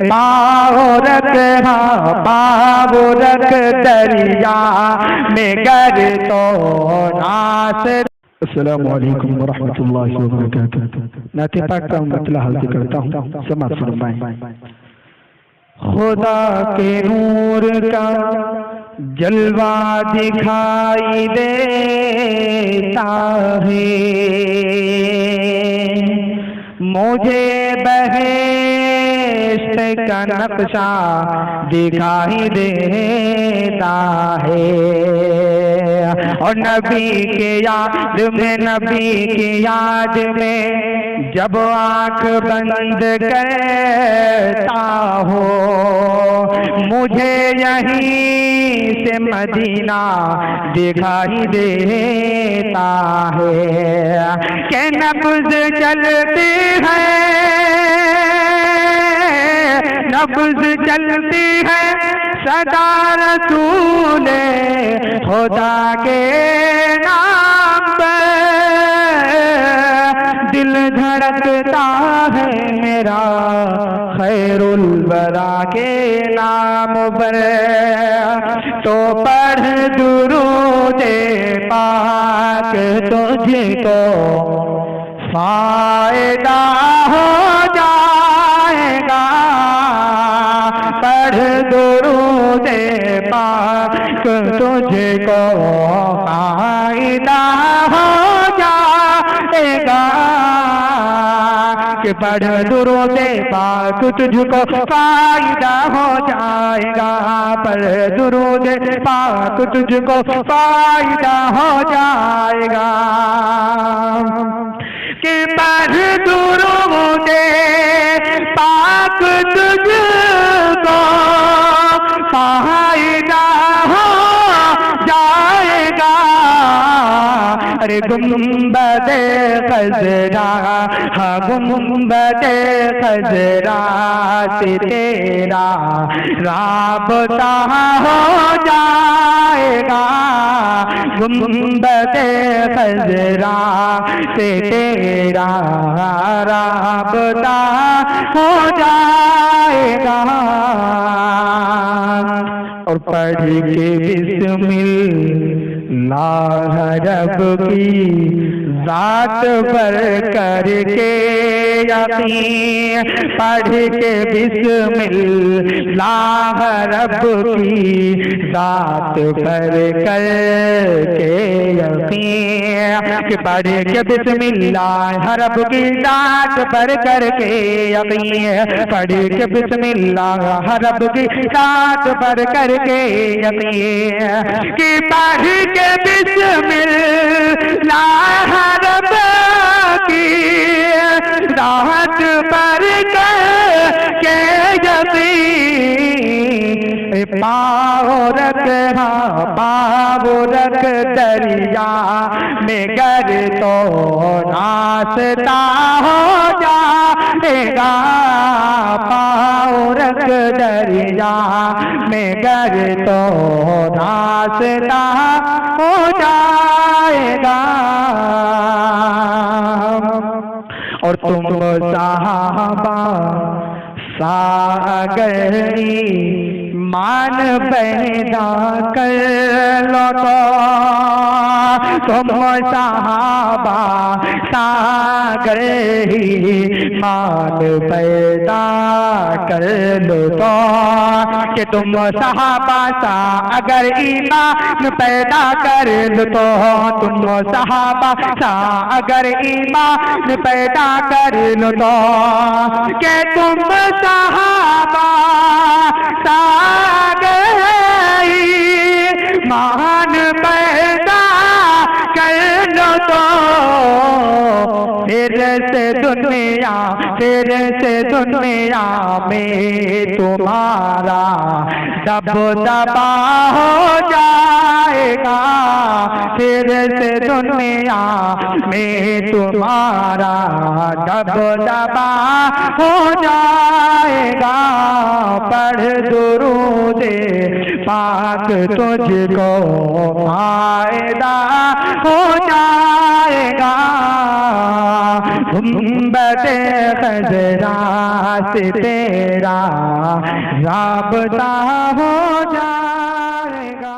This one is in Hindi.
पाँव रख दरिया में गर तो नास। अस्सलामु अलैकुम वरहमतुल्लाहि वबरकातुहू। नाते पाक का मतलब हासिल करता हूँ, समाअत फरमाएं। खुदा के नूर का जलवा दिखाई देता है, मुझे बहेश्त का नक्शा दिखाई देता है। और नबी के याद में जब आँख बंद करता हो, मुझे यहीं से मदीना दिखाई देता है। के नब्ज़ चलती है, नब्ज़ चलती है सदा रसूले खुदा के नाम पर। दिल धड़कता है मेरा खैरुल वरा के नाम पर। तो पढ़ दुरूदे पाक तुझको फायदा हो जाएगा। पढ़ दुरूदे पाक तुझको फायदा हो जाएगा। कि पढ़ दुरूदे पाक तुझको फायदा हो जाएगा। पढ़ दुरूदे पाक तुझको फायदा हो जाएगा। कि पढ़ दुरूदे पाक तुझको फायदा हो जाएगा। अरे गुंबदे खजरा, हाँ गुंबदे खजरा से तेरा राबता हो जाएगा। गुंबदे खजरा से तेरा राबता हो जाएगा। और पढ़ के बिस्मिल्लाह रब की ज़ात पर करके यकीन। पढ़ के बिस्मिल्लाह रब की ज़ात पर करके यकीन। कि पढ़ के बिस्मिल्लाह रब की ज़ात पर करके यकीन। पढ़ के बिस्मिल्लाह रब की ज़ात पर करके यकीन। कि पढ़ के बिस्मिल्लाह रब की ज़ात पर करके यकीन। पाँव रख दरिया में गर तो नासता हो जाएगा। पाँव रख दरिया में गर तो नासता हो जाएगा। और तुम सहाबा सागरी मान पैदा कर लो तो। तुम सहाबा सागर ही मान पैदा कर लो तो। कि तुम सहाबा सा अगर ईमान पैदा कर लो तो। तुम सहाबा सा अगर ईमान पैदा कर लो तो। कि तुम सहाबा सा मान पैदा कर लो तो। फिर से दुनिया में तुम्हारा दबदबा हो जाएगा। फिर से दुनिया में तुम्हारा दबदबा हो जाएगा। पढ़ दुरूदे पाक तुझको फायदा हो जाएगा। गुंबदे खजरा से तेरा राबता हो जाएगा।